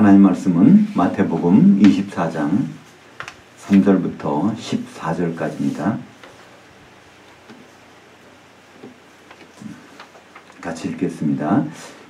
하나님 말씀은 마태복음 24장 3절부터 14절까지입니다. 같이 읽겠습니다.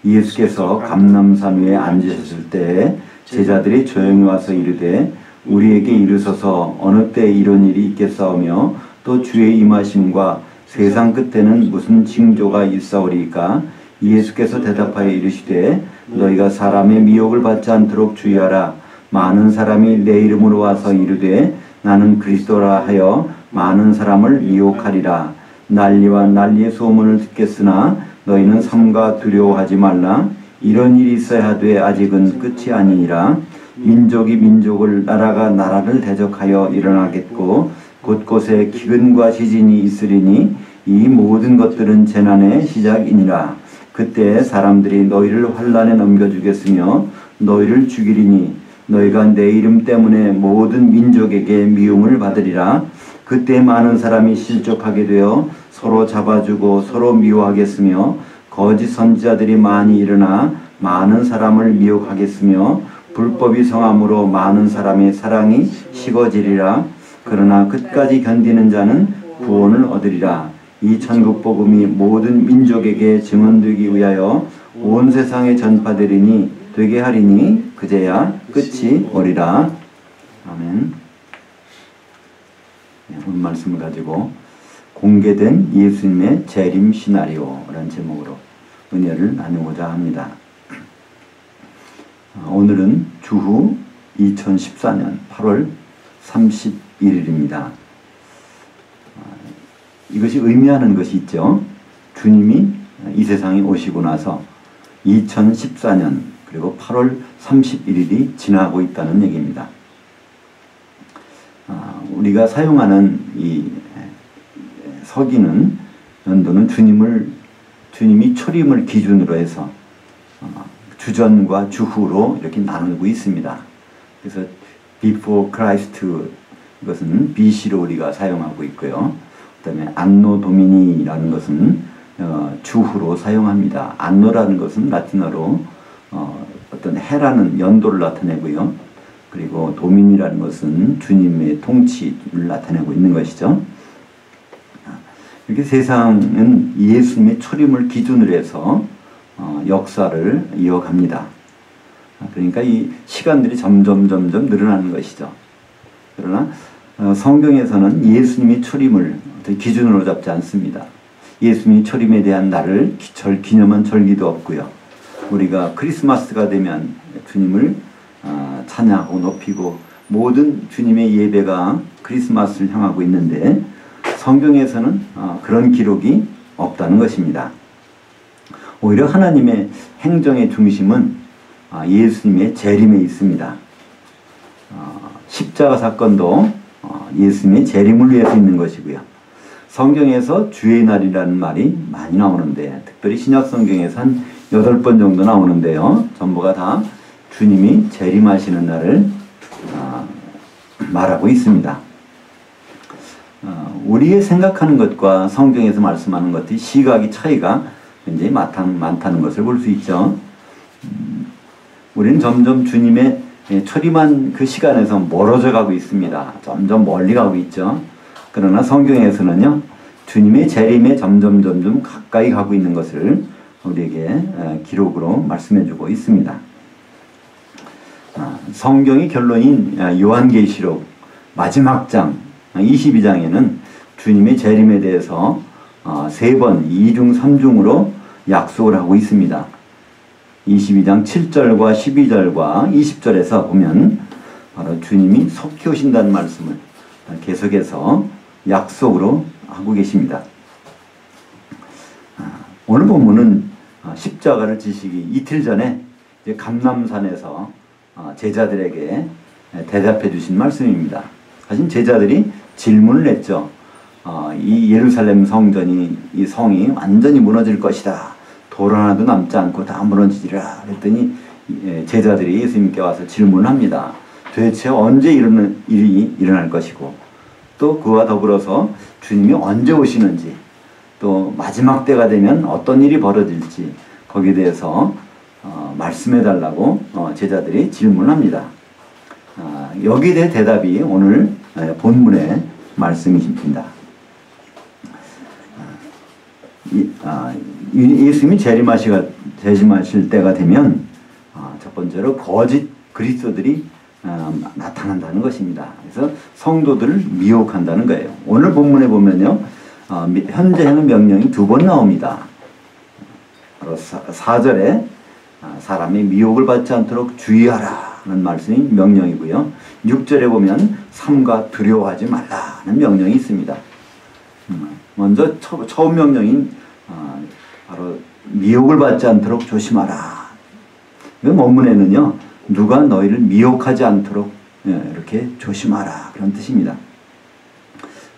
예수께서 감람산 위에 앉으셨을 때 제자들이 조용히 와서 이르되 우리에게 이르소서 어느 때 이런 일이 있겠사오며 또 주의 임하심과 세상 끝에는 무슨 징조가 있사오리이까? 예수께서 대답하여 이르시되 너희가 사람의 미혹을 받지 않도록 주의하라. 많은 사람이 내 이름으로 와서 이르되 나는 그리스도라 하여 많은 사람을 미혹하리라. 난리와 난리의 소문을 듣겠으나 너희는 삼가 두려워하지 말라. 이런 일이 있어야 하되 아직은 끝이 아니니라. 민족이 민족을 나라가 나라를 대적하여 일어나겠고 곳곳에 기근과 지진이 있으리니 이 모든 것들은 재난의 시작이니라. 그때 사람들이 너희를 환난에 넘겨주겠으며 너희를 죽이리니 너희가 내 이름 때문에 모든 민족에게 미움을 받으리라. 그때 많은 사람이 실족하게 되어 서로 잡아주고 서로 미워하겠으며 거짓 선지자들이 많이 일어나 많은 사람을 미혹하겠으며 불법이 성함으로 많은 사람의 사랑이 식어지리라. 그러나 끝까지 견디는 자는 구원을 얻으리라. 이 천국 복음이 모든 민족에게 증언되기 위하여 온 세상에 전파되리니 되게 하리니 그제야 끝이 오리라. 아멘. 오늘 말씀을 가지고 공개된 예수님의 재림 시나리오라는 제목으로 은혜를 나누고자 합니다. 오늘은 주후 2014년 8월 31일입니다. 이것이 의미하는 것이 있죠. 주님이 이 세상에 오시고 나서 2014년 그리고 8월 31일이 지나고 있다는 얘기입니다. 우리가 사용하는 이 서기는 연도는 주님이 초림을 기준으로 해서 주전과 주후로 이렇게 나누고 있습니다. 그래서 before Christ 이것은 BC로 우리가 사용하고 있고요. 그 다음에 안노 도미니라는 것은 주후로 사용합니다. 안노라는 것은 라틴어로 어떤 해라는 연도를 나타내고요. 그리고 도미니라는 것은 주님의 통치를 나타내고 있는 것이죠. 이렇게 세상은 예수님의 초림을 기준으로 해서 역사를 이어갑니다. 그러니까 이 시간들이 점점 늘어나는 것이죠. 그러나 성경에서는 예수님이 초림을 기준으로 잡지 않습니다. 예수님이 초림에 대한 날을 기념한 절기도 없고요. 우리가 크리스마스가 되면 주님을 찬양하고 높이고 모든 주님의 예배가 크리스마스를 향하고 있는데 성경에서는 그런 기록이 없다는 것입니다. 오히려 하나님의 행정의 중심은 예수님의 재림에 있습니다. 십자가 사건도 예수님의 재림을 위해서 있는 것이고요. 성경에서 주의 날이라는 말이 많이 나오는데 특별히 신약 성경에서 한 8번 정도 나오는데요. 전부가 다 주님이 재림하시는 날을 말하고 있습니다. 우리의 생각하는 것과 성경에서 말씀하는 것이 시각의 차이가 굉장히 많다는 것을 볼 수 있죠. 우리는 점점 주님의 초림한 그 시간에서 멀어져 가고 있습니다. 점점 멀리 가고 있죠. 그러나 성경에서는요, 주님의 재림에 점점 가까이 가고 있는 것을 우리에게 기록으로 말씀해 주고 있습니다. 성경의 결론인 요한계시록 마지막 장 22장에는 주님의 재림에 대해서 3번 2중 3중으로 약속을 하고 있습니다. 22장 7절과 12절과 20절에서 보면 바로 주님이 속히 오신다는 말씀을 계속해서 약속으로 하고 계십니다. 오늘 본문은 십자가를 지시기 이틀 전에 감람산에서 제자들에게 대답해 주신 말씀입니다. 사실 제자들이 질문을 했죠. 이 예루살렘 성전이 이 성이 완전히 무너질 것이다. 돌 하나도 남지 않고 다 무너지리라. 그랬더니 제자들이 예수님께 와서 질문을 합니다. 도대체 언제 이런 일이 일어날 것이고 또 그와 더불어서 주님이 언제 오시는지 또 마지막 때가 되면 어떤 일이 벌어질지 거기에 대해서 말씀해달라고 제자들이 질문합니다. 여기에 대해 대답이 오늘 본문의 말씀이십니다. 예수님이 재림하실 때가 되면 첫 번째로 거짓 그리스도들이 나타난다는 것입니다. 그래서 성도들을 미혹한다는 거예요. 오늘 본문에 보면요, 현재 하는 명령이 두 번 나옵니다. 바로 4절에 사람이 미혹을 받지 않도록 주의하라는 말씀이 명령이고요. 6절에 보면 삼가 두려워하지 말라는 명령이 있습니다. 먼저 처음 명령인 바로 미혹을 받지 않도록 조심하라. 원문에는요, 누가 너희를 미혹하지 않도록 이렇게 조심하라, 그런 뜻입니다.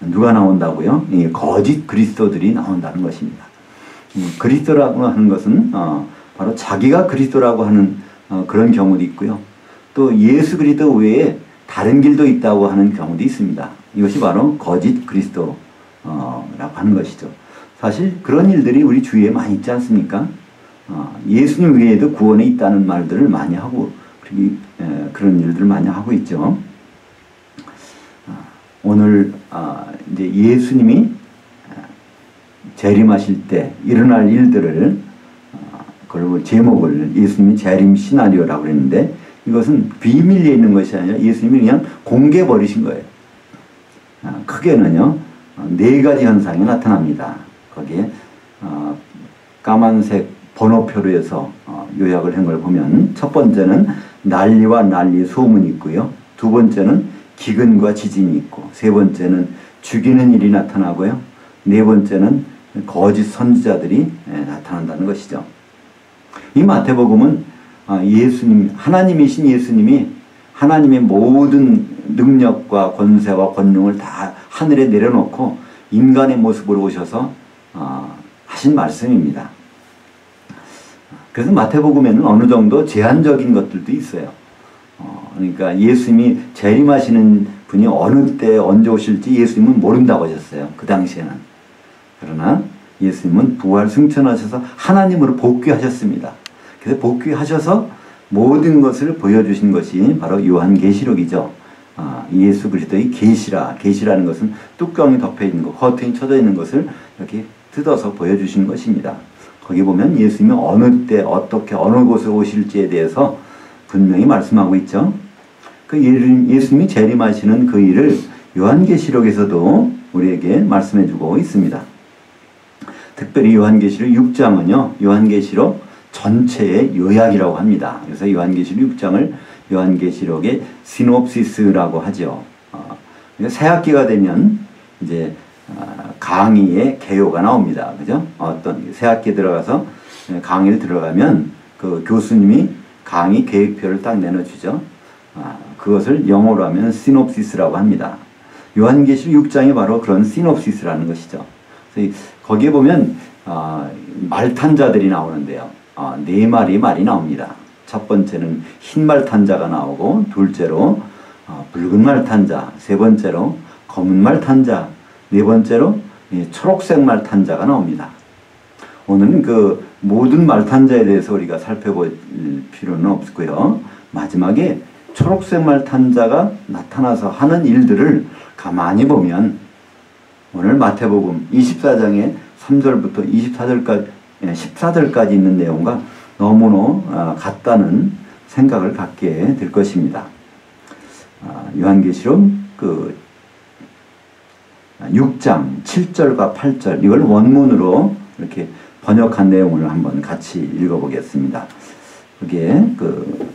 누가 나온다고요? 거짓 그리스도들이 나온다는 것입니다. 그리스도라고 하는 것은 바로 자기가 그리스도라고 하는 그런 경우도 있고요. 또 예수 그리스도 외에 다른 길도 있다고 하는 경우도 있습니다. 이것이 바로 거짓 그리스도라고 하는 것이죠. 사실 그런 일들이 우리 주위에 많이 있지 않습니까? 예수님 외에도 구원에 있다는 말들을 많이 하고 그런 일들을 많이 하고 있죠. 오늘 이제 예수님이 재림하실 때 일어날 일들을 그리고 제목을 예수님이 재림 시나리오라고 했는데, 이것은 비밀리에 있는 것이 아니라 예수님이 그냥 공개해 버리신 거예요. 크게는요, 4가지 현상이 나타납니다. 거기에 까만색 번호표로 해서 요약을 한 걸 보면, 첫 번째는 난리와 난리 소문이 있고요. 두 번째는 기근과 지진이 있고, 세 번째는 죽이는 일이 나타나고요. 네 번째는 거짓 선지자들이 나타난다는 것이죠. 이 마태복음은 하나님이신 예수님이 하나님의 모든 능력과 권세와 권능을 다 하늘에 내려놓고 인간의 모습으로 오셔서 하신 말씀입니다. 그래서 마태복음에는 어느 정도 제한적인 것들도 있어요. 그러니까 예수님이 재림하시는 분이 어느 때 언제 오실지 예수님은 모른다고 하셨어요. 그 당시에는. 그러나 예수님은 부활 승천하셔서 하나님으로 복귀하셨습니다. 그래서 복귀하셔서 모든 것을 보여주신 것이 바로 요한계시록이죠. 예수 그리스도의 계시라는 것은 뚜껑이 덮여 있는 것, 커튼이 쳐져 있는 것을 이렇게 뜯어서 보여주신 것입니다. 거기 보면 예수님이 어느 때 어떻게 어느 곳에 오실지에 대해서 분명히 말씀하고 있죠. 그 예수님이 재림하시는 그 일을 요한계시록에서도 우리에게 말씀해주고 있습니다. 특별히 요한계시록 6장은요, 요한계시록 전체의 요약이라고 합니다. 그래서 요한계시록 6장을 요한계시록의 시놉시스라고 하죠. 새 학기가 되면 이제 강의의 개요가 나옵니다. 그죠? 어떤 새 학기에 들어가서 강의를 들어가면 그 교수님이 강의 계획표를 딱 내놓주죠. 그것을 영어로 하면 시놉시스라고 합니다. 요한계시록 6장이 바로 그런 시놉시스라는 것이죠. 그래서 거기에 보면 말탄 자들이 나오는데요. 4마리 말이 나옵니다. 첫 번째는 흰 말탄 자가 나오고, 둘째로 붉은 말탄 자, 세 번째로 검은 말탄 자, 네 번째로 초록색 말탄 자가 나옵니다. 오늘은 그 모든 말탄 자에 대해서 우리가 살펴볼 필요는 없고요. 마지막에 초록색 말탄 자가 나타나서 하는 일들을 가만히 보면 오늘 마태복음 24장의 3절부터 14절까지 있는 내용과 너무나 같다는 생각을 갖게 될 것입니다. 요한계시록 그 6장 7절과 8절, 이걸 원문으로 이렇게 번역한 내용을 한번 같이 읽어보겠습니다. 그게 그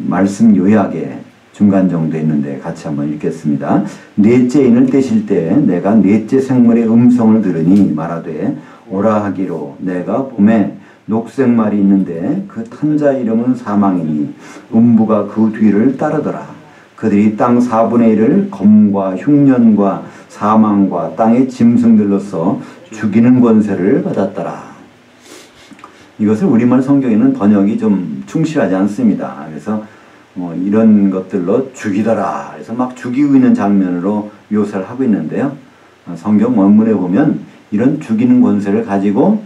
말씀 요약에 중간 정도에 있는데 같이 한번 읽겠습니다. 넷째 인을 떼실 때 내가 넷째 생물의 음성을 들으니 말하되 오라 하기로, 내가 봄에 녹색 말이 있는데 그 탄자 이름은 사망이니 음부가 그 뒤를 따르더라. 그들이 땅 4분의 1을 검과 흉년과 사망과 땅의 짐승들로서 죽이는 권세를 받았더라. 이것을 우리말 성경에는 번역이 좀 충실하지 않습니다. 그래서 이런 것들로 죽이더라. 그래서 막 죽이고 있는 장면으로 묘사를 하고 있는데요. 성경 원문에 보면 이런 죽이는 권세를 가지고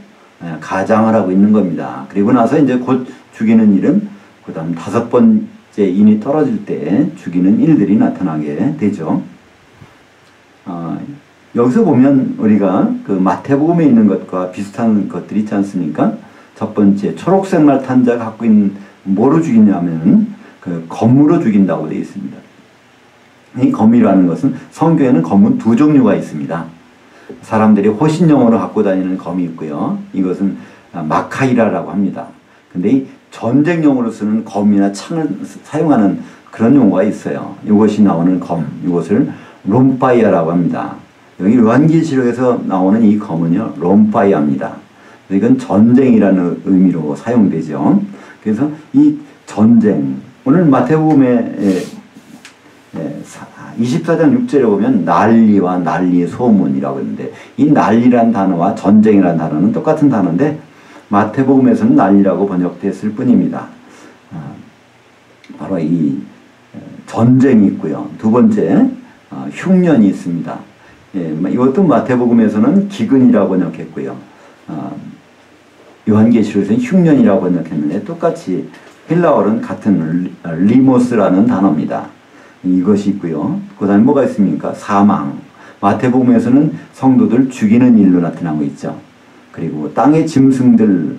가장을 하고 있는 겁니다. 그리고 나서 이제 곧 죽이는 일은 그 다음 5번째 인이 떨어질 때 죽이는 일들이 나타나게 되죠. 여기서 보면 우리가 그 마태복음에 있는 것과 비슷한 것들이 있지 않습니까? 첫 번째, 초록색 말 탄 자가 갖고 있는 뭐로 죽이냐면 그 검으로 죽인다고 되어 있습니다. 이 검이라는 것은 성경에는 검은 2종류가 있습니다. 사람들이 호신용으로 갖고 다니는 검이 있고요. 이것은 마카이라라고 합니다. 근데 이 전쟁용으로 쓰는 검이나 창을 사용하는 그런 용어가 있어요. 이것이 나오는 검, 이것을 롬파이아라고 합니다. 여기 요한계시록에서 나오는 이 검은요, 롬파이아입니다. 이건 전쟁이라는 의미로 사용되죠. 그래서 이 전쟁, 오늘 마태복음에 24장 6절에 보면 난리와 난리의 소문이라고 했는데, 이 난리란 단어와 전쟁이란 단어는 똑같은 단어인데 마태복음에서는 난리라고 번역됐을 뿐입니다. 바로 이 전쟁이 있고요. 두 번째, 흉년이 있습니다. 이것도 마태복음에서는 기근이라고 번역했고요. 요한계시록에서는 흉년이라고 번역했는데 똑같이 헬라어는 같은 리모스라는 단어입니다. 이것이 있고요. 그 다음에 뭐가 있습니까? 사망. 마태복음에서는 성도들 죽이는 일로 나타나고 있죠. 그리고 땅의 짐승들,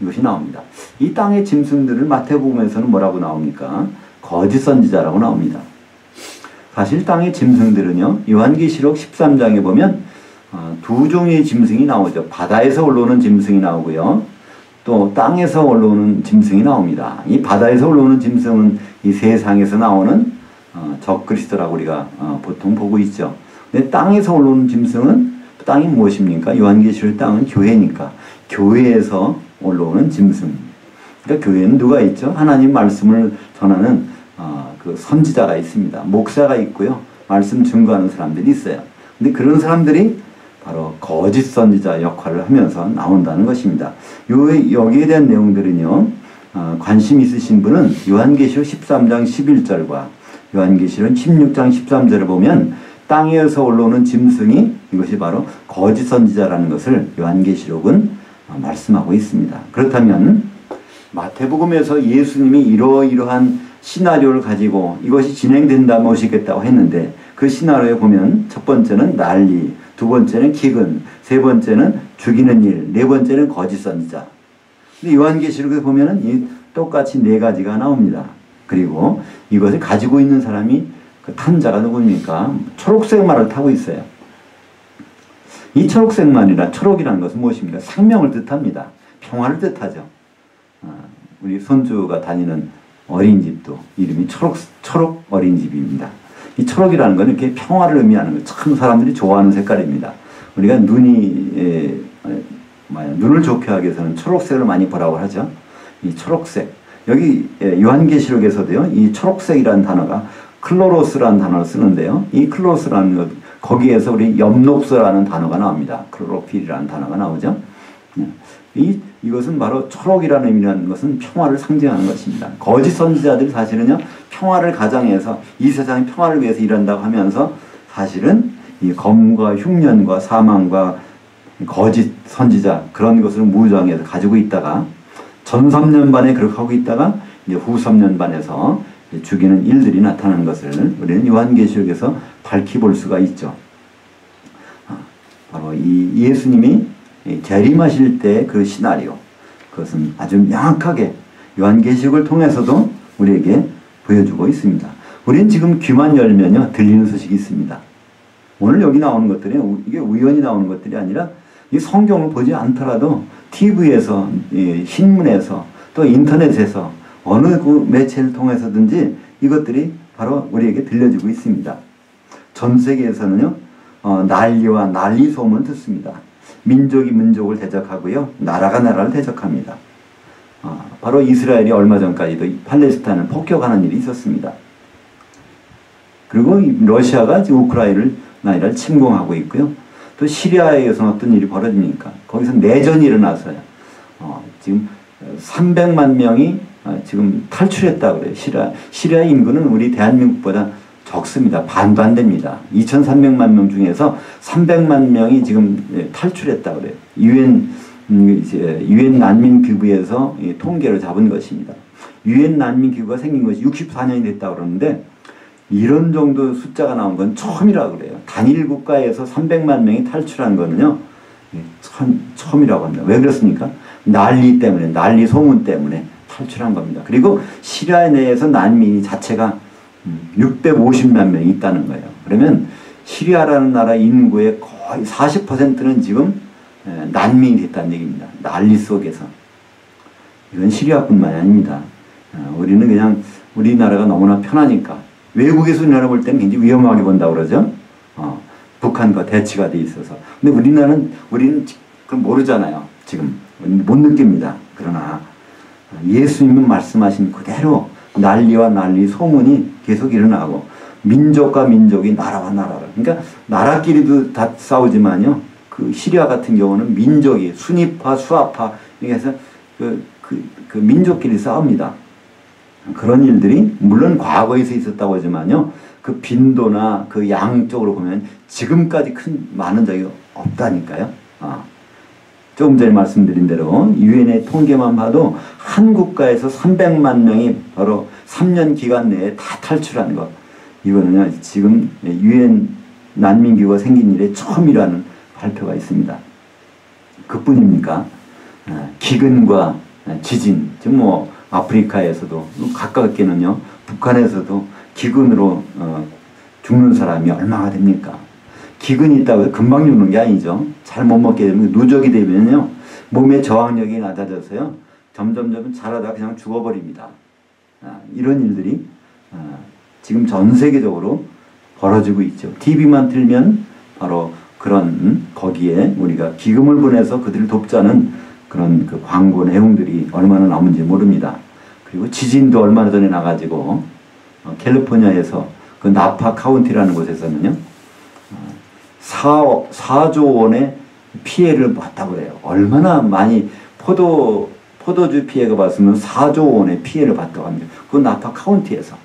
이것이 나옵니다. 이 땅의 짐승들을 마태복음에서는 뭐라고 나옵니까? 거짓 선지자라고 나옵니다. 사실 땅의 짐승들은요, 요한계시록 13장에 보면 2종류의 짐승이 나오죠. 바다에서 올라오는 짐승이 나오고요. 또 땅에서 올라오는 짐승이 나옵니다. 이 바다에서 올라오는 짐승은 이 세상에서 나오는 적그리스도라고 우리가 보통 보고 있죠. 근데 땅에서 올라오는 짐승은 땅이 무엇입니까? 요한계시록 땅은 교회니까 교회에서 올라오는 짐승. 그러니까 교회는 누가 있죠? 하나님 말씀을 전하는 그 선지자가 있습니다. 목사가 있고요. 말씀 증거하는 사람들이 있어요. 근데 그런 사람들이 바로 거짓 선지자 역할을 하면서 나온다는 것입니다. 여기에 대한 내용들은요, 관심 있으신 분은 요한계시록 13장 11절과 요한계시록 16장 13절을 보면 땅에서 올라오는 짐승이 이것이 바로 거짓 선지자라는 것을 요한계시록은 말씀하고 있습니다. 그렇다면 마태복음에서 예수님이 이러이러한 시나리오를 가지고 이것이 진행된다 모시겠다고 했는데 그 시나리오에 보면 첫 번째는 난리, 두 번째는 기근, 세 번째는 죽이는 일, 네 번째는 거짓 선지자. 근데 요한계시록에 보면은 이 똑같이 네 가지가 나옵니다. 그리고 이것을 가지고 있는 사람이 그 탄 자가 누굽니까? 초록색 말을 타고 있어요. 이 초록색 말이라 초록이라는 것은 무엇입니까? 생명을 뜻합니다. 평화를 뜻하죠. 우리 손주가 다니는 어린이집도 이름이 초록 어린이집입니다. 이 초록이라는 건 이렇게 평화를 의미하는 거예요. 참 사람들이 좋아하는 색깔입니다. 우리가 눈을 좋게 하기 위해서는 초록색을 많이 보라고 하죠. 이 초록색. 여기 요한계시록에서도요, 이 초록색이라는 단어가 클로로스라는 단어를 쓰는데요. 이 클로로스라는 것, 거기에서 우리 엽록소라는 단어가 나옵니다. 클로로필이라는 단어가 나오죠. 이것은 바로 초록이라는 의미라는 것은 평화를 상징하는 것입니다. 거짓 선지자들이 사실은요, 평화를 가장해서 이 세상의 평화를 위해서 일한다고 하면서 사실은 이 검과 흉년과 사망과 거짓 선지자 그런 것을 무장해서 가지고 있다가 전 3년반에 그렇게 하고 있다가 이제 후 3년반에서 죽이는 일들이 나타나는 것을 우리는 요한계시록에서 밝히 볼 수가 있죠. 바로 이 예수님이 재림하실 때 그 시나리오, 그것은 아주 명확하게 요한계시록을 통해서도 우리에게 보여주고 있습니다. 우리는 지금 귀만 열면요, 들리는 소식이 있습니다. 오늘 여기 나오는 것들이 이게 우연히 나오는 것들이 아니라 이 성경을 보지 않더라도 TV에서, 신문에서, 또 인터넷에서 어느 그 매체를 통해서든지 이것들이 바로 우리에게 들려지고 있습니다. 전 세계에서는요, 난리와 난리 소문을 듣습니다. 민족이 민족을 대적하고요, 나라가 나라를 대적합니다. 바로 이스라엘이 얼마 전까지도 팔레스타인을 폭격하는 일이 있었습니다. 그리고 러시아가 지금 우크라이나를 침공하고 있고요. 또 시리아에서 어떤 일이 벌어집니까? 거기서 내전이 일어나서요. 지금 300만 명이 지금 탈출했다고 그래요. 시리아 인구는 우리 대한민국보다 적습니다. 반도 안 됩니다. 2,300만 명 중에서 300만 명이 지금 탈출했다고 그래요. 유엔 이제 유엔 난민기구에서 통계를 잡은 것입니다. 유엔 난민기구가 생긴 것이 64년이 됐다고 그러는데 이런 정도 숫자가 나온 건 처음이라고 그래요. 단일 국가에서 300만 명이 탈출한 거는요, 처음이라고 합니다. 왜 그렇습니까? 난리 때문에, 난리 소문 때문에 탈출한 겁니다. 그리고 시리아 내에서 난민이 자체가 650만 명이 있다는 거예요. 그러면 시리아라는 나라 인구의 거의 40%는 지금 난민이 됐다는 얘기입니다. 난리 속에서. 이건 시리아뿐만이 아닙니다. 우리는 그냥 우리나라가 너무나 편하니까 외국에서 우리나라 볼 때는 굉장히 위험하게 본다고 그러죠. 북한과 대치가 돼 있어서. 근데 우리는 그걸 모르잖아요. 지금 못 느낍니다. 그러나 예수님은 말씀하신 그대로 난리와 난리 소문이 계속 일어나고 민족과 민족이 나라와 나라를, 그러니까 나라끼리도 다 싸우지만요, 그 시리아 같은 경우는 민족이 순위파 수아파 이렇게 해서 그 민족끼리 싸웁니다. 그런 일들이 물론 과거에서 있었다고 하지만요, 그 빈도나 그 양쪽으로 보면 지금까지 많은 적이 없다니까요. 조금 전에 말씀드린 대로 유엔의 통계만 봐도 한 국가에서 300만 명이 바로 3년 기간 내에 다 탈출한 것. 이거는요, 지금 유엔 난민기구가 생긴 이래 처음이라는 발표가 있습니다. 그뿐입니까? 기근과 지진, 지금 뭐 아프리카에서도 가깝게는요, 북한에서도 기근으로 죽는 사람이 얼마나 됩니까? 기근이 있다고 해서 금방 죽는 게 아니죠. 잘 못 먹게 되면 누적이 되면요, 몸의 저항력이 낮아져서요, 점점 자라다 그냥 죽어버립니다. 이런 일들이 지금 전 세계적으로 벌어지고 있죠. TV만 틀면 바로 그런 거기에 우리가 기금을 보내서 그들을 돕자는 그런 그 광고 내용들이 얼마나 나오는지 모릅니다. 그리고 지진도 얼마 전에 나가지고 캘리포니아에서 그 나파 카운티라는 곳에서는요, 4조 원의 피해를 봤다고 그래요. 얼마나 많이 포도주 피해가 봤으면 4조 원의 피해를 봤다고 합니다. 그 나파 카운티에서.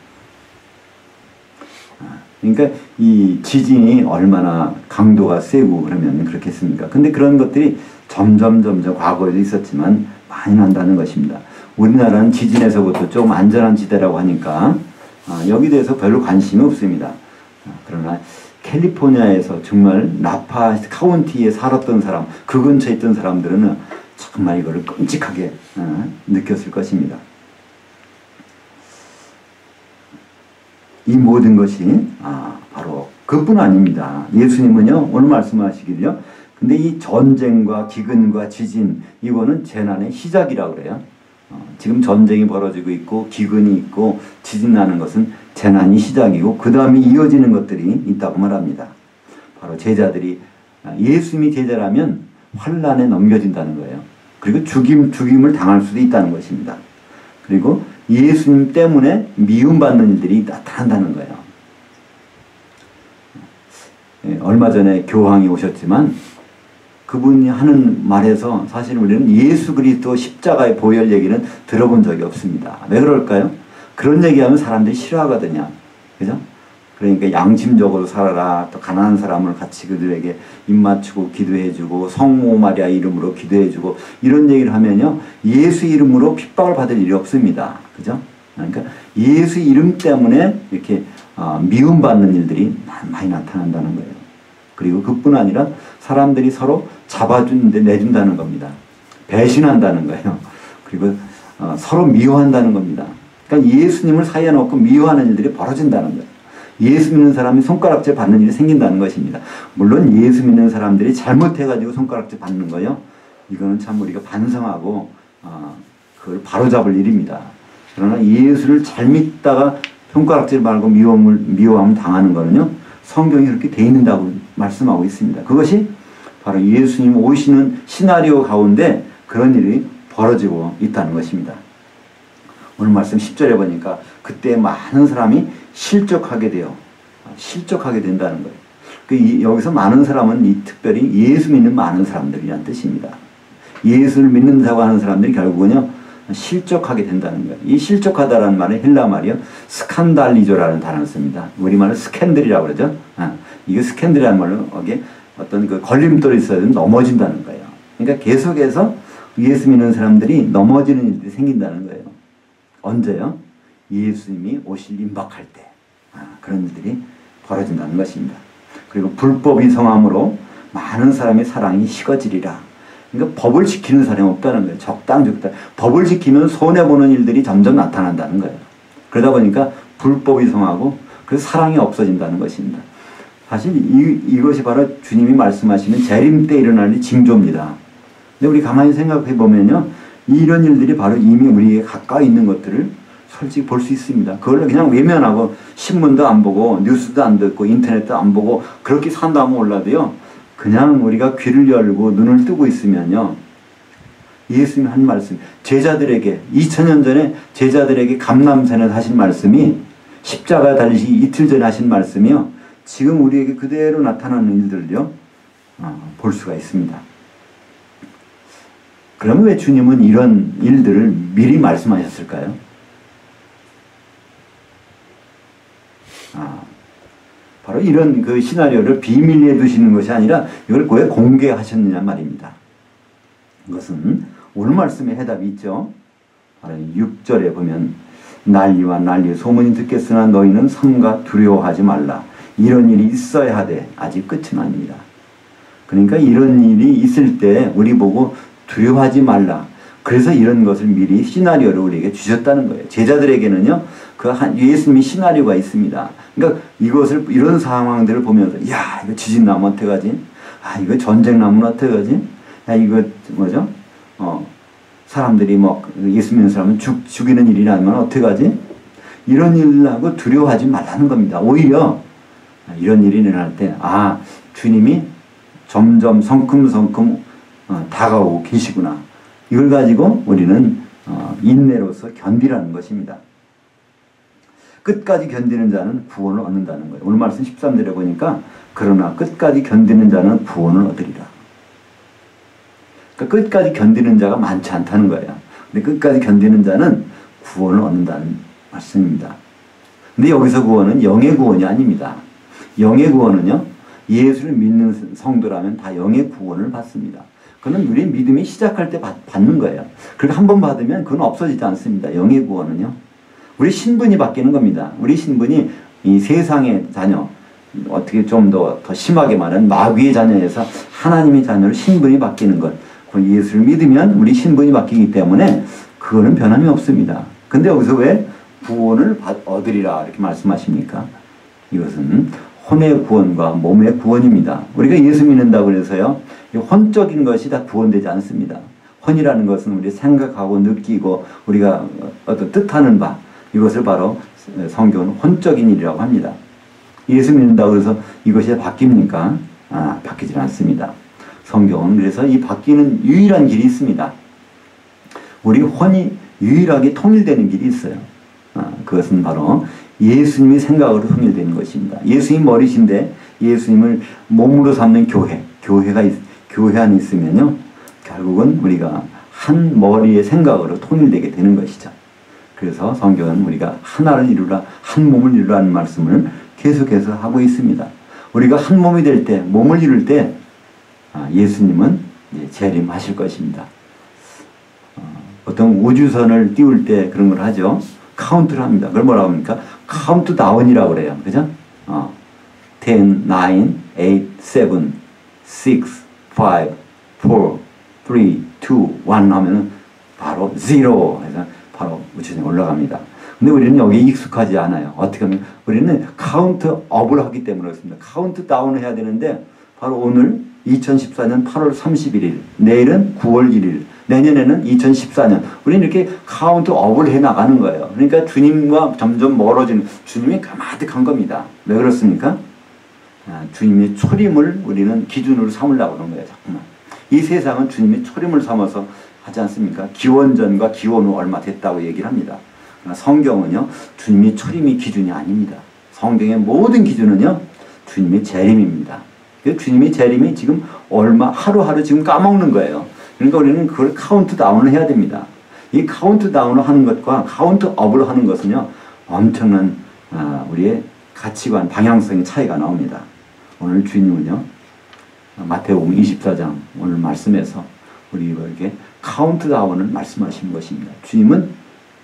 그러니까 이 지진이 얼마나 강도가 세고 그러면 그렇겠습니까? 근데 그런 것들이 점점 과거에도 있었지만 많이 난다는 것입니다. 우리나라는 지진에서부터 좀 안전한 지대라고 하니까 여기 대해서 별로 관심이 없습니다. 그러나 캘리포니아에서 정말 나파 카운티에 살았던 사람, 그 근처에 있던 사람들은 정말 이거를 끔찍하게 느꼈을 것입니다. 이 모든 것이 바로 그뿐 아닙니다. 예수님은요, 오늘 말씀하시기를요, 근데 이 전쟁과 기근과 지진, 이거는 재난의 시작이라고 그래요. 지금 전쟁이 벌어지고 있고 기근이 있고 지진 나는 것은 재난이 시작이고 그 다음에 이어지는 것들이 있다고 말합니다. 바로 제자들이, 예수님이 제자라면 환난에 넘겨진다는 거예요. 그리고 죽임을 당할 수도 있다는 것입니다. 그리고 예수님 때문에 미움받는 일들이 나타난다는 거예요. 얼마 전에 교황이 오셨지만 그분이 하는 말에서 사실 우리는 예수 그리스도 십자가의 보혈 얘기는 들어본 적이 없습니다. 왜 그럴까요? 그런 얘기하면 사람들이 싫어하거든요. 그죠? 그러니까 양심적으로 살아라. 또 가난한 사람을 같이 그들에게 입 맞추고 기도해주고 성모 마리아 이름으로 기도해주고 이런 얘기를 하면요, 예수 이름으로 핍박을 받을 일이 없습니다. 그죠? 그러니까 예수 이름 때문에 이렇게 미움받는 일들이 많이 나타난다는 거예요. 그리고 그뿐 아니라 사람들이 서로 잡아주는데 내준다는 겁니다. 배신한다는 거예요. 그리고 서로 미워한다는 겁니다. 그러니까 예수님을 사이에 놓고 미워하는 일들이 벌어진다는 거예요. 예수 믿는 사람이 손가락질 받는 일이 생긴다는 것입니다. 물론 예수 믿는 사람들이 잘못해가지고 손가락질 받는 거요, 이거는 참 우리가 반성하고 그걸 바로잡을 일입니다. 그러나 예수를 잘 믿다가 손가락질 말고 미워함을 당하는 거는요, 성경이 그렇게 돼 있는다고 말씀하고 있습니다. 그것이 바로 예수님 오시는 시나리오 가운데 그런 일이 벌어지고 있다는 것입니다. 오늘 말씀 10절에 보니까 그때 많은 사람이 실족하게 된다는 거예요. 여기서 많은 사람은 특별히 예수 믿는 많은 사람들이란 뜻입니다. 예수를 믿는다고 하는 사람들이 결국은요, 실족하게 된다는 거예요. 이 실족하다라는 말은 헬라 말이요, 스칸달리조라는 단어를 씁니다. 우리말은 스캔들이라고 그러죠. 이게 스캔들이라는 말은 거기에 어떤 그 걸림돌이 있어야 넘어진다는 거예요. 그러니까 계속해서 예수 믿는 사람들이 넘어지는 일들이 생긴다는 거예요. 언제요? 예수님이 오실 임박할 때. 그런 일들이 벌어진다는 것입니다. 그리고 불법이 성함으로 많은 사람의 사랑이 식어지리라. 그러니까 법을 지키는 사람이 없다는 거예요. 적당적당. 법을 지키면 손해보는 일들이 점점 나타난다는 거예요. 그러다 보니까 불법이 성하고 그래서 사랑이 없어진다는 것입니다. 사실 이것이 바로 주님이 말씀하시는 재림 때 일어날 징조입니다. 근데 우리 가만히 생각해 보면요, 이런 일들이 바로 이미 우리에 가까이 있는 것들을 솔직히 볼 수 있습니다. 그걸 그냥 외면하고 신문도 안 보고 뉴스도 안 듣고 인터넷도 안 보고 그렇게 산다면 몰라도요, 그냥 우리가 귀를 열고 눈을 뜨고 있으면요, 예수님이 한 말씀, 제자들에게 2000년 전에 제자들에게 감람산에서 하신 말씀이 십자가 달리시기 이틀 전에 하신 말씀이요, 지금 우리에게 그대로 나타나는 일들을요 볼 수가 있습니다. 그러면 왜 주님은 이런 일들을 미리 말씀하셨을까요? 바로 이런 그 시나리오를 비밀리에 두시는 것이 아니라 이걸 왜 공개하셨느냐 말입니다. 이것은 오늘 말씀에 해답이 있죠. 바로 6절에 보면 난리와 난리 소문이 듣겠으나 너희는 삼가 두려워하지 말라. 이런 일이 있어야 하되 아직 끝은 아닙니다. 그러니까 이런 일이 있을 때 우리 보고 두려워하지 말라. 그래서 이런 것을 미리 시나리오를 우리에게 주셨다는 거예요. 제자들에게는요, 예수님이 시나리오가 있습니다. 그러니까 이런 상황들을 보면서, 야, 이거 지진 나면 어떡하지? 이거 전쟁 나면 어떡하지? 야, 이거 뭐죠? 사람들이 예수 믿는 사람은 죽이는 일이 나면 어떡하지? 이런 일하고 두려워하지 말라는 겁니다. 오히려 이런 일이 일어날 때, 주님이 점점 성큼성큼 다가오고 계시구나. 이걸 가지고 우리는 인내로서 견디라는 것입니다. 끝까지 견디는 자는 구원을 얻는다는 거예요. 오늘 말씀 13절에 보니까 그러나 끝까지 견디는 자는 구원을 얻으리라. 그러니까 끝까지 견디는 자가 많지 않다는 거예요. 근데 끝까지 견디는 자는 구원을 얻는다는 말씀입니다. 근데 여기서 구원은 영의 구원이 아닙니다. 영의 구원은요, 예수를 믿는 성도라면 다 영의 구원을 받습니다. 그건 우리 믿음이 시작할 때 받는 거예요. 그리고 한 번 받으면 그건 없어지지 않습니다. 영의 구원은요. 우리 신분이 바뀌는 겁니다. 우리 신분이 이 세상의 자녀, 어떻게 좀 더 심하게 말하면 마귀의 자녀에서 하나님의 자녀로 신분이 바뀌는 것. 예수를 믿으면 우리 신분이 바뀌기 때문에 그거는 변함이 없습니다. 근데 여기서 왜 구원을 얻으리라 이렇게 말씀하십니까? 이것은 혼의 구원과 몸의 구원입니다. 우리가 예수 믿는다고 해서요, 혼적인 것이 다 구원되지 않습니다. 혼이라는 것은 우리 생각하고 느끼고 우리가 어떤 뜻하는 바, 이것을 바로 성경은 혼적인 일이라고 합니다. 예수 믿는다고 해서 이것이 바뀝니까? 바뀌지 않습니다. 성경은 그래서 이 바뀌는 유일한 길이 있습니다. 우리 혼이 유일하게 통일되는 길이 있어요. 그것은 바로 예수님의 생각으로 통일되는 것입니다. 예수님 머리신데 예수님을 몸으로 삼는 교회 안에 있으면요, 결국은 우리가 한 머리의 생각으로 통일되게 되는 것이죠. 그래서 성경은 우리가 하나를 이루라, 한 몸을 이루라는 말씀을 계속해서 하고 있습니다. 우리가 한 몸이 될 때, 몸을 이룰 때 예수님은 재림하실 것입니다. 보통 우주선을 띄울 때 그런 걸 하죠. 카운트를 합니다. 그걸 뭐라고 합니까? 카운트 다운이라고 그래요. 그죠? 10, 9, 8, 7, 6, 5, 4, 3, 2, 1 하면은 바로 0 해서 바로 우주선에 올라갑니다. 근데 우리는 여기에 익숙하지 않아요. 어떻게 하면 우리는 카운트 업을 하기 때문에 그렇습니다. 카운트 다운을 해야 되는데 바로 오늘 2014년 8월 31일, 내일은 9월 1일, 내년에는 2014년. 우리는 이렇게 카운트 업을 해 나가는 거예요. 그러니까 주님과 점점 멀어지는, 주님이 가마득한 겁니다. 왜 그렇습니까? 주님의 초림을 우리는 기준으로 삼으려고 그런 거예요. 자꾸만. 이 세상은 주님의 초림을 삼아서 하지 않습니까? 기원전과 기원 후 얼마 됐다고 얘기를 합니다. 그러나 성경은요, 주님의 초림이 기준이 아닙니다. 성경의 모든 기준은요, 주님의 재림입니다. 주님의 재림이 지금 하루하루 지금 까먹는 거예요. 그러니까 우리는 그걸 카운트 다운을 해야 됩니다. 이 카운트 다운을 하는 것과 카운트 업을 하는 것은요, 엄청난 우리의 가치관, 방향성의 차이가 나옵니다. 오늘 주님은요, 마태복음 24장 오늘 말씀에서 우리에게 카운트다운을 말씀하신 것입니다. 주님은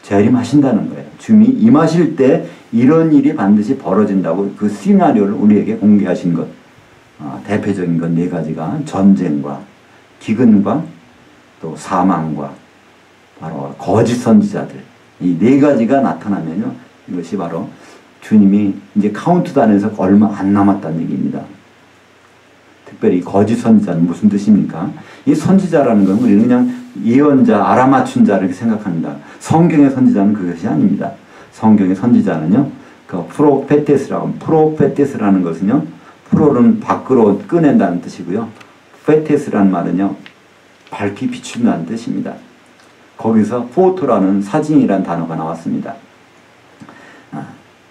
재림하신다는 거예요. 주님이 임하실 때 이런 일이 반드시 벌어진다고 그 시나리오를 우리에게 공개하신 것. 대표적인 것 네 가지가 전쟁과 기근과 또 사망과 바로 거짓 선지자들, 이 네 가지가 나타나면요, 이것이 바로 주님이 이제 카운트다운에서 얼마 안 남았다는 얘기입니다. 특별히 거짓 선지자는 무슨 뜻입니까? 이 선지자라는 건 우리는 그냥 예언자, 알아맞춘 자를 이렇게 생각합니다. 성경의 선지자는 그것이 아닙니다. 성경의 선지자는요, 그 프로페테스라는 것은요, 프로는 밖으로 꺼낸다는 뜻이고요, 페테스라는 말은요, 밝히 비춘다는 뜻입니다. 거기서 포토라는 사진이라는 단어가 나왔습니다.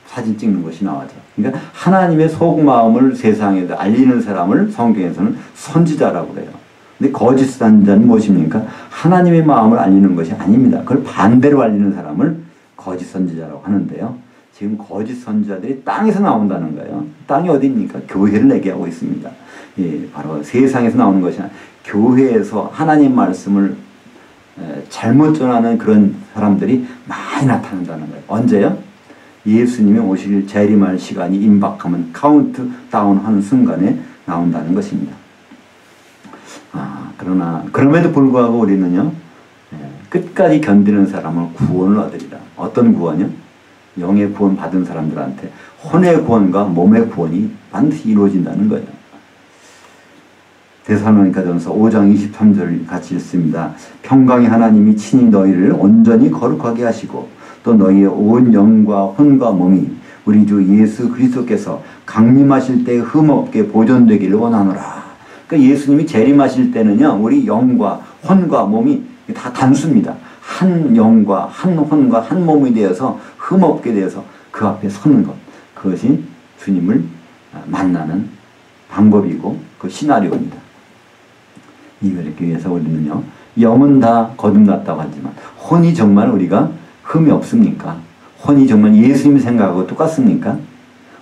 사진 찍는 것이 나와죠. 그러니까 하나님의 속마음을 세상에 알리는 사람을 성경에서는 선지자라고 그래요. 근데 거짓 선지자는 무엇입니까? 하나님의 마음을 알리는 것이 아닙니다. 그걸 반대로 알리는 사람을 거짓 선지자라고 하는데요. 지금 거짓 선지자들이 땅에서 나온다는 거예요. 땅이 어디입니까? 교회를 얘기하고 있습니다. 예, 바로 세상에서 나오는 것이 아니라 교회에서 하나님 말씀을 잘못 전하는 그런 사람들이 많이 나타난다는 거예요. 언제요? 예수님이 오실 재림할 시간이 임박하면 카운트다운 하는 순간에 나온다는 것입니다. 그럼에도 불구하고 우리는요, 끝까지 견디는 사람은 구원을 얻으리라. 어떤 구원이요? 영의 구원 받은 사람들한테 혼의 구원과 몸의 구원이 반드시 이루어진다는 거예요. 데살로니가전서 5장 23절 같이 읽습니다. 평강의 하나님이 친히 너희를 온전히 거룩하게 하시고 또 너희의 온 영과 혼과 몸이 우리 주 예수 그리스도께서 강림하실 때 흠없게 보존되기를 원하노라. 그러니까 예수님이 재림하실 때는요, 우리 영과 혼과 몸이 다 단수입니다. 한 영과 한 혼과 한 몸이 되어서 흠없게 되어서 그 앞에 서는 것, 그것이 주님을 만나는 방법이고 그 시나리오입니다. 이걸 읽기 위해서 우리는요, 영은 다 거듭났다고 하지만 혼이 정말 우리가 흠이 없습니까? 혼이 정말 예수님 생각하고 똑같습니까?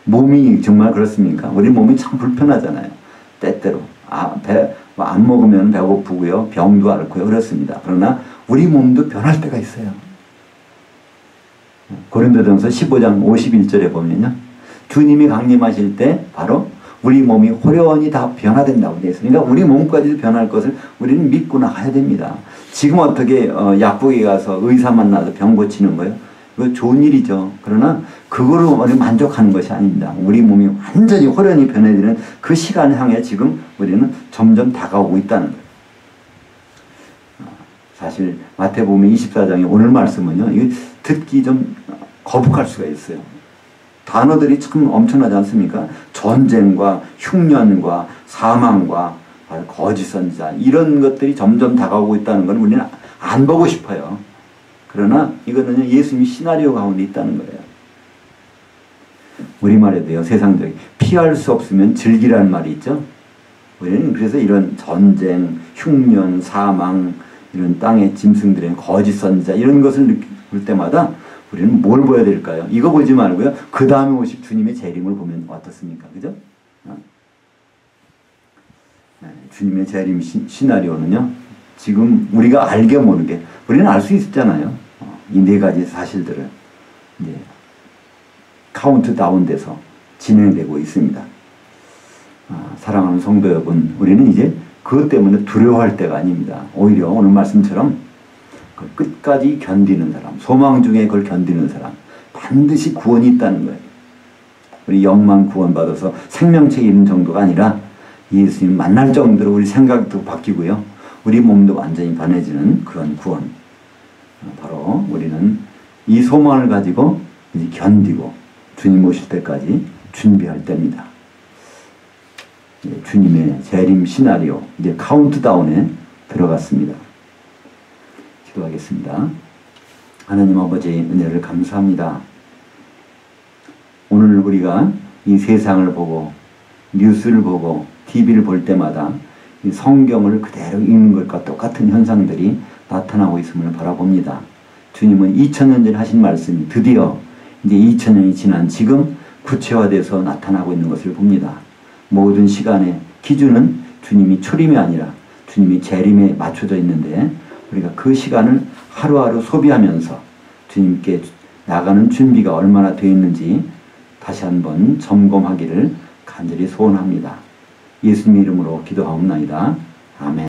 몸이 정말 그렇습니까? 우리 몸이 참 불편하잖아요. 때때로 안 먹으면 배고프고요, 병도 앓고요, 그렇습니다. 그러나 우리 몸도 변할 때가 있어요. 고린도전서 15장 51절에 보면요, 주님이 강림하실 때 바로 우리 몸이 호련히 다 변화된다고 되어 있습니다. 그러니까 우리 몸까지도 변할 것을 우리는 믿고 나가야 됩니다. 지금 어떻게 약국에 가서 의사 만나서 병 고치는 거예요? 이거 좋은 일이죠. 그러나 그거로 만족하는 것이 아닙니다. 우리 몸이 완전히 호련히 변해지는 그 시간을 향해 지금 우리는 점점 다가오고 있다는 거예요. 사실 마태복음 24장의 오늘 말씀은요, 이거 듣기 좀 거북할 수가 있어요. 단어들이 참 엄청나지 않습니까? 전쟁과 흉년과 사망과 거짓 선지자, 이런 것들이 점점 다가오고 있다는 건 우리는 안 보고 싶어요. 그러나 이거는 예수님이 시나리오 가운데 있다는 거예요. 우리말에도요, 세상적인 피할 수 없으면 즐기라는 말이 있죠. 우리는 그래서 이런 전쟁, 흉년, 사망, 이런 땅의 짐승들의 거짓 선지자, 이런 것을 느낄 때마다 우리는 뭘 보여야 될까요? 이거 보지 말고요, 그 다음에 오실 주님의 재림을 보면 어떻습니까? 그죠? 주님의 재림 시나리오는요, 지금 우리가 알게 모르게 우리는 알 수 있잖아요. 이 네 가지 사실들을 이제 카운트다운 돼서 진행되고 있습니다. 사랑하는 성도 여러분, 우리는 이제 그것 때문에 두려워할 때가 아닙니다. 오히려 오늘 말씀처럼 그 끝까지 견디는 사람, 소망 중에 그걸 견디는 사람, 반드시 구원이 있다는 거예요. 우리 영만 구원받아서 생명책이 있는 정도가 아니라 예수님 만날 정도로 우리 생각도 바뀌고요, 우리 몸도 완전히 변해지는 그런 구원. 바로 우리는 이 소망을 가지고 이제 견디고 주님 오실 때까지 준비할 때입니다. 주님의 재림 시나리오, 이제 카운트다운에 들어갔습니다. 기도하겠습니다. 하나님 아버지의 은혜를 감사합니다. 오늘 우리가 이 세상을 보고 뉴스를 보고 TV를 볼 때마다 이 성경을 그대로 읽는 것과 똑같은 현상들이 나타나고 있음을 바라봅니다. 주님은 2000년 전에 하신 말씀이 드디어 이제 2000년이 지난 지금 구체화돼서 나타나고 있는 것을 봅니다. 모든 시간의 기준은 주님이 초림이 아니라 주님이 재림에 맞춰져 있는데 우리가 그 시간을 하루하루 소비하면서 주님께 나가는 준비가 얼마나 되어 있는지 다시 한번 점검하기를 간절히 소원합니다. 예수님 이름으로 기도하옵나이다. 아멘.